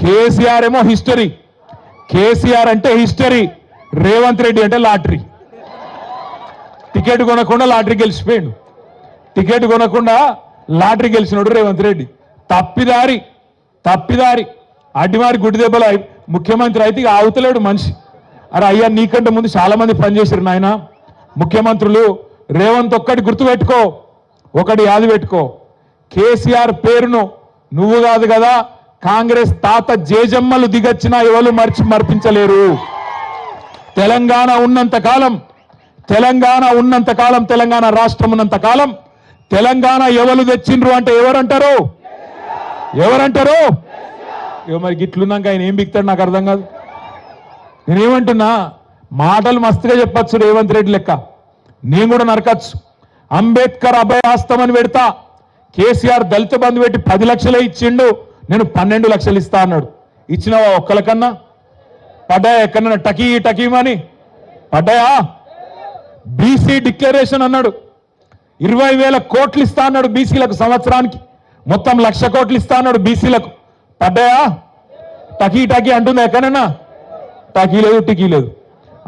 కేసీఆర్ ఏమో హిస్టరీ, కేసీఆర్ అంటే హిస్టరీ, రేవంత్ రెడ్డి అంటే లాటరీ. టికెట్ కొనకుండా లాటరీ గెలిచిపోయాడు, టికెట్ కొనకుండా లాటరీ గెలిచినాడు రేవంత్ రెడ్డి. తప్పిదారి తప్పిదారి అడ్డివారి గుడి దెబ్బలు ముఖ్యమంత్రి అయితే ఇక ఆవుతలేడు మనిషి. అరే అయ్యా, నీకంటే ముందు చాలా మంది పనిచేశారు నాయన ముఖ్యమంత్రులు. రేవంత్ ఒక్కటి గుర్తుపెట్టుకో, ఒకటి యాది పెట్టుకో, కేసీఆర్ పేరును నువ్వు కాదు కదా, కాంగ్రెస్ తాత జేజమ్మలు దిగచ్చినా ఎవరు మర్పించలేరు. తెలంగాణ ఉన్నంత కాలం, తెలంగాణ రాష్ట్రం ఉన్నంత కాలం తెలంగాణ ఎవరు తెచ్చిండ్రు అంటే ఎవరంటారు? మరి గిట్లున్నాక ఆయన ఏం బిక్తాడు నాకు అర్థం కాదు. నేనేమంటున్నా, మాటలు మస్తుగా చెప్పచ్చు రేవంత్ రెడ్డి లెక్క, నేను కూడా నరకచ్చు. అంబేద్కర్ అభయహస్తం అని పెడతా, కేసీఆర్ దళిత బంధు పెట్టి 10 లక్షలే ఇచ్చిండు, నేను 12 లక్షలు ఇస్తా అన్నాడు. ఇచ్చినవా ఒక్కలకన్నా? పడ్డాయా ఎక్కడన్నా టకీమని పడ్డాయా? బీసీ డిక్లరేషన్ అన్నాడు, 20,000 కోట్లు ఇస్తా అన్నాడు బీసీలకు సంవత్సరానికి, మొత్తం 1,00,000 కోట్లు ఇస్తా అన్నాడు బీసీలకు. పడ్డాయా? టకీ అంటుందా ఎక్కడన్నా? టకీ లేదు.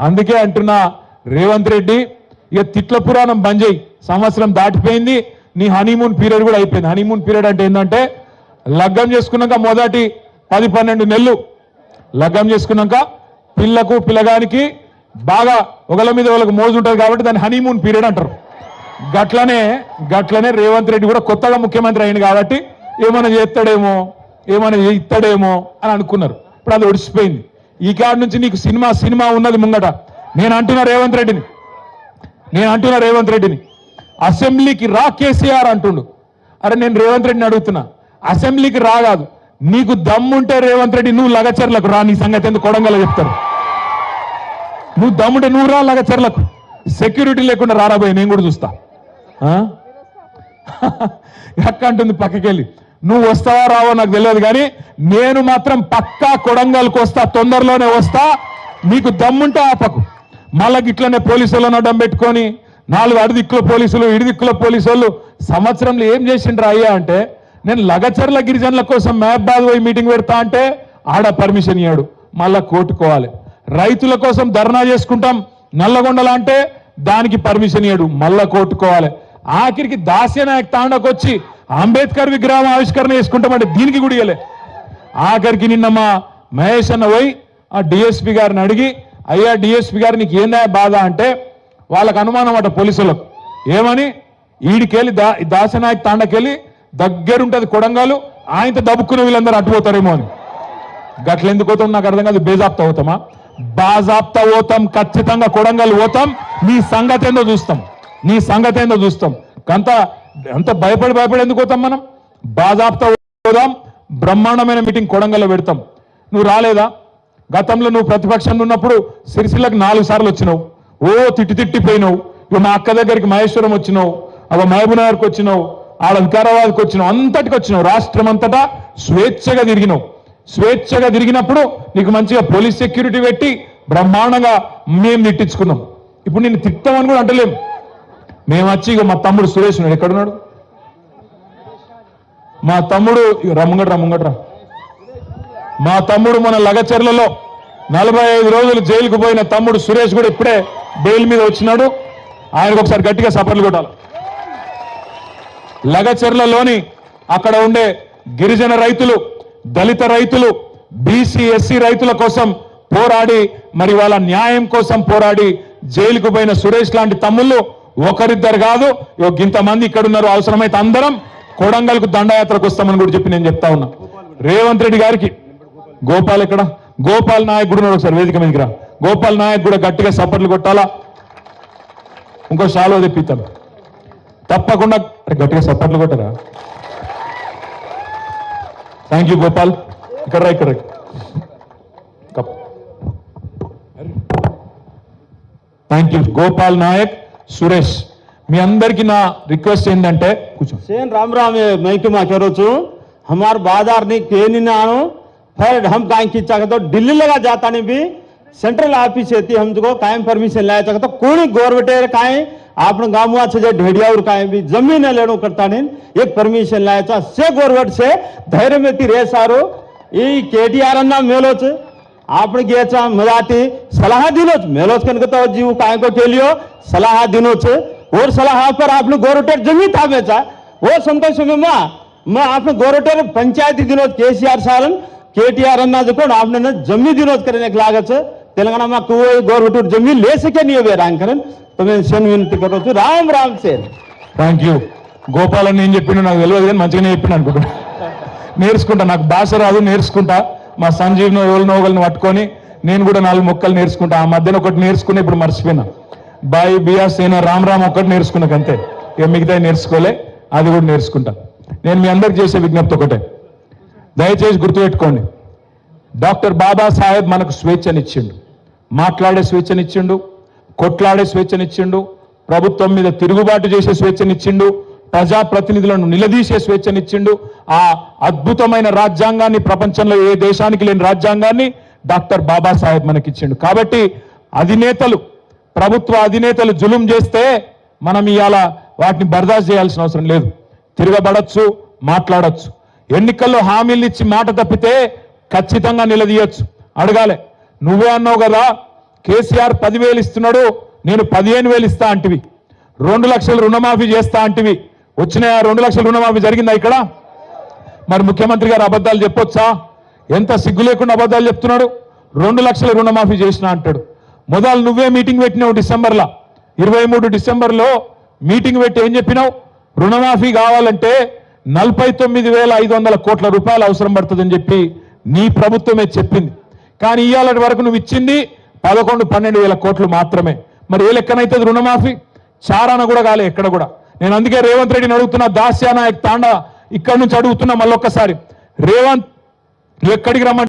అందుకే అంటున్నా రేవంత్ రెడ్డి, ఇక తిట్ల పురాణం బంద్ చేయి. సంవత్సరం దాటిపోయింది, నీ హనీమూన్ పీరియడ్ కూడా అయిపోయింది. హనీమూన్ పీరియడ్ అంటే ఏంటంటే లగ్గం చేసుకున్నాక మొదటి 10-12 నెలలు లగ్గం చేసుకున్నాక పిల్లకు పిల్లగానికి బాగా ఒకళ్ళ మీద వాళ్ళకి మోజు ఉంటుంది కాబట్టి దాన్ని హనీమూన్ పీరియడ్ అంటారు. గట్లనే రేవంత్ రెడ్డి కూడా కొత్తగా ముఖ్యమంత్రి అయింది కాబట్టి ఏమైనా చేస్తాడేమో, ఏమైనా ఇస్తాడేమో అని అనుకున్నారు. ఇప్పుడు అది ఒడిసిపోయింది. ఈ కాడి నుంచి నీకు సినిమా ఉన్నది ముంగట. నేను అంటున్నా రేవంత్ రెడ్డిని అసెంబ్లీకి రా కేసీఆర్ అంటుండు. అరే నేను రేవంత్ రెడ్డిని అడుగుతున్నా, అసెంబ్లీకి రాగాదు, నీకు దమ్ముంటే రేవంత్ రెడ్డి నువ్వు లగచర్లకు రా, నీ సంగతి ఎందుకు కొడంగల్ చెప్తారు. నువ్వు దమ్ముంటే నువ్వు రా లగచర్లకు, సెక్యూరిటీ లేకుండా రారాబోయే నేను కూడా చూస్తా. అక్క అంటుంది పక్కకెళ్ళి, నువ్వు వస్తావా రావో నాకు తెలియదు కానీ నేను మాత్రం పక్కా కొడంగల్కి వస్తా, తొందరలోనే వస్తా. నీకు దమ్ముంటే ఆపకు. మళ్ళీ ఇట్లనే పోలీసులను అడ్డం పెట్టుకొని 4 అడిదిక్కుల పోలీసులు, ఇడిదిక్కుల పోలీసు వాళ్ళు సంవత్సరంలో ఏం చేసిండ్రా అయ్యా అంటే, నేను లగచర్ల గిరిజనుల కోసం మహబాద్ పోయి మీటింగ్ పెడతా అంటే ఆడ పర్మిషన్ ఇయ్యాడు, మళ్ళా కోర్టుకోవాలి. రైతుల కోసం ధర్నా చేసుకుంటాం నల్లగొండలా అంటే దానికి పర్మిషన్ ఇయ్యాడు, మళ్ళా కోర్టుకోవాలి. ఆఖరికి దాస్యనాయక్ తాండకు వచ్చి అంబేద్కర్ విగ్రహం ఆవిష్కరణ చేసుకుంటామంటే దీనికి కూడా ఇయ్యలే. ఆఖరికి నిన్న మా మహేష్ అన్న పోయి ఆ డిఎస్పీ గారిని అడిగి, అయ్యా డిఎస్పీ గారు నీకు ఏందా బాధ అంటే, వాళ్ళకు అనుమానం అట పోలీసులకు, ఏమని ఈడికెళ్ళి దాసనాయక్ తాండకెళ్ళి దగ్గరుంటది కొడంగల్, ఆయనతో దబ్బుకున్న వీళ్ళందరూ అడ్డుపోతారేమో అని. గట్లెందుకు పోతాం నాకు అర్థం కాదు. బేజాప్తా పోతామా? బాజాప్తా పోతాం, ఖచ్చితంగా కొడంగల్ పోతాం. నీ సంగతి ఏందో చూస్తాం. అంత భయపడి ఎందుకు పోతాం మనం? బాజాప్తా పోదాం, బ్రహ్మాండమైన మీటింగ్ కొడంగల్లో పెడతాం. నువ్వు రాలేదా? గతంలో నువ్వు ప్రతిపక్షంలో ఉన్నప్పుడు సిరిసిల్లకు 4 సార్లు వచ్చినావు, ఓ తిట్టిపోయినావు. ఇక మా అక్క దగ్గరికి మహేశ్వరం వచ్చినావు, అవ మహబూబ్నగర్కి వచ్చినావు, ఆడ వికారాబాద్కి వచ్చినావు, అంతటికి వచ్చినావు. రాష్ట్రం అంతటా స్వేచ్ఛగా తిరిగినప్పుడు నీకు మంచిగా పోలీస్ సెక్యూరిటీ పెట్టి బ్రహ్మాండంగా మేము తిట్టించుకున్నాం. ఇప్పుడు నేను తిట్టామని కూడా అంటలేము. మేము వచ్చి ఇక మా తమ్ముడు సురేష్ ఉన్నాడు, ఎక్కడున్నాడు మా తమ్ముడు? రమ్మంగట్రా. మా తమ్ముడు మన లగచర్లలో 45 రోజులు జైలుకు పోయిన తమ్ముడు సురేష్ కూడా ఇప్పుడే బెయిల్ మీద వచ్చినాడు. ఆయనకు ఒకసారి గట్టిగా సపర్లు కొట్టాలి. లగచర్లలోని అక్కడ ఉండే గిరిజన రైతులు, దళిత రైతులు, బీసీ ఎస్సీ రైతుల కోసం పోరాడి, మరి వాళ్ళ న్యాయం కోసం పోరాడి జైలుకు పోయిన సురేష్ లాంటి తమ్ముళ్ళు ఒకరిద్దరు కాదు, ఇంతమంది ఇక్కడ ఉన్నారు. అవసరమైతే అందరం కొడంగల్కు దండయాత్రకు వస్తామని కూడా చెప్పి నేను చెప్తా ఉన్నా. రేవంత్ రెడ్డి గారికి గోపాల్ ఎక్కడ? గోపాల్ నాయక్ కూడా ఒకసారి వేదిక మీదకి రా. గోపాల్ నాయక్ కూడా గట్టిగా సపర్లు కొట్టాలా. ఇంకో షాలో తెప్పిస్తాను తప్పకుండా, గట్టిగా సపర్లు కొట్టరా. Thank you Gopal. ఇక్కడ థ్యాంక్ యూ గోపాల్ నాయక్, సురేష్. మీ అందరికి నా రిక్వెస్ట్ ఏంటంటే सेन राम मैं कि हमारे बाजार नहीं के नानो फिर हम कायम की चाहते तो दिल्ली लगा जाता नहीं भी सेंट्रल ऑफिस है हमको कायम परमिशन लाया चाहता तो कोई गवर्नमेंट कायम आपने गाँव से ढेडिया और कायम भी जमीन लेनो करता नहीं एक परमिशन लाया था से गवर्नमेंट से धैर्य में रहे सारो ఈ కేటీఆర్ అన్న మేలోच आपण घ्यायचा मराठी सलाह दिनोच मेलोच कనుక तो जीव काय को केलियो सलाह दिनोच और सलाह पर आपने गोरटेर जमीन थामेचा वो संतोष में मैं आपने गोरटेर पंचायती दिनोच केसीआर सालन केटीआर अन्ना जो आपने जमीन दिनोच करने लागत तेलंगाना में कोई गोरटेर जमीन ले सके नहीं वे रांकरन तो मैं सेन विनती करो राम राम सेन థ్యాంక్ యూ గోపాల్ అని ఏం చెప్పిండు నాకు తెలియదు కానీ మంచిగానే చెప్పిండు అనుకుంటా నేర్చుకుంటా నాకు భాష రాదు నేర్చుకుంటా మా సంజీవ్ను ఎవరినో ఒకరిని పట్టుకొని నేను కూడా 4 మొక్కలు నేర్చుకుంటా ఆ మధ్యన ఒకటి నేర్చుకుని ఇప్పుడు మర్చిపోయినా బాయ్ బియా సేన రామ్ రామ్ ఒకటి నేర్చుకున్నాక అంతే ఇక మిగతా నేర్చుకోలే అది కూడా నేర్చుకుంటా నేను మీ అందరికి చేసే విజ్ఞప్తి ఒకటే దయచేసి గుర్తుపెట్టుకోండి డాక్టర్ బాబాసాహెబ్ మనకు స్వేచ్ఛనిచ్చిండు మాట్లాడే స్వేచ్ఛనిచ్చిండు కొట్లాడే స్వేచ్ఛనిచ్చిండు ప్రభుత్వం మీద తిరుగుబాటు చేసే స్వేచ్ఛనిచ్చిండు ప్రజాప్రతినిధులను నిలదీసే స్వేచ్ఛనిచ్చిండు ఆ అద్భుతమైన రాజ్యాంగాన్ని ప్రపంచంలో ఏ దేశానికి లేని రాజ్యాంగాన్ని డాక్టర్ బాబాసాహెబ్ మనకిచ్చిండు కాబట్టి అధినేతలు ప్రభుత్వ అధినేతలు జులుం చేస్తే మనం ఇవాళ వాటిని బర్దాస్తు చేయాల్సిన అవసరం లేదు తిరగబడచ్చు మాట్లాడొచ్చు ఎన్నికల్లో హామీలు ఇచ్చి మాట తప్పితే ఖచ్చితంగా నిలదీయొచ్చు అడగాలి నువ్వే అన్నావు కదా కేసీఆర్ 10,000 ఇస్తున్నాడు నేను 15,000 ఇస్తా అంటివి 2 లక్షల రుణమాఫీ చేస్తా అంటివి వచ్చిన 2 లక్షల రుణమాఫీ జరిగిందా ఇక్కడ మరి ముఖ్యమంత్రి గారు అబద్ధాలు చెప్పొచ్చా ఎంత సిగ్గు లేకుండా అబద్ధాలు చెప్తున్నాడు 2 లక్షల రుణమాఫీ చేసినా అంటాడు మొదలు నువ్వే మీటింగ్ పెట్టినావు డిసెంబర్లో 23 డిసెంబర్లో మీటింగ్ పెట్టి ఏం చెప్పినావు రుణమాఫీ కావాలంటే 49,500 కోట్ల రూపాయలు అవసరం పడుతుందని చెప్పి నీ ప్రభుత్వమే చెప్పింది కానీ ఇవాళ వరకు నువ్వు ఇచ్చింది 11-12,000 కోట్లు మాత్రమే మరి ఏ లెక్కనైతే రుణమాఫీ చారాన కూడా కాలే ఎక్కడ కూడా నేను అందుకే రేవంత్ రెడ్డిని అడుగుతున్నా దాస్యానాయక్ తాండా ఇక్కడి నుంచి అడుగుతున్నా మళ్ళొక్కసారి రేవంత్ నువ్వు ఎక్కడికి రమ్మంటే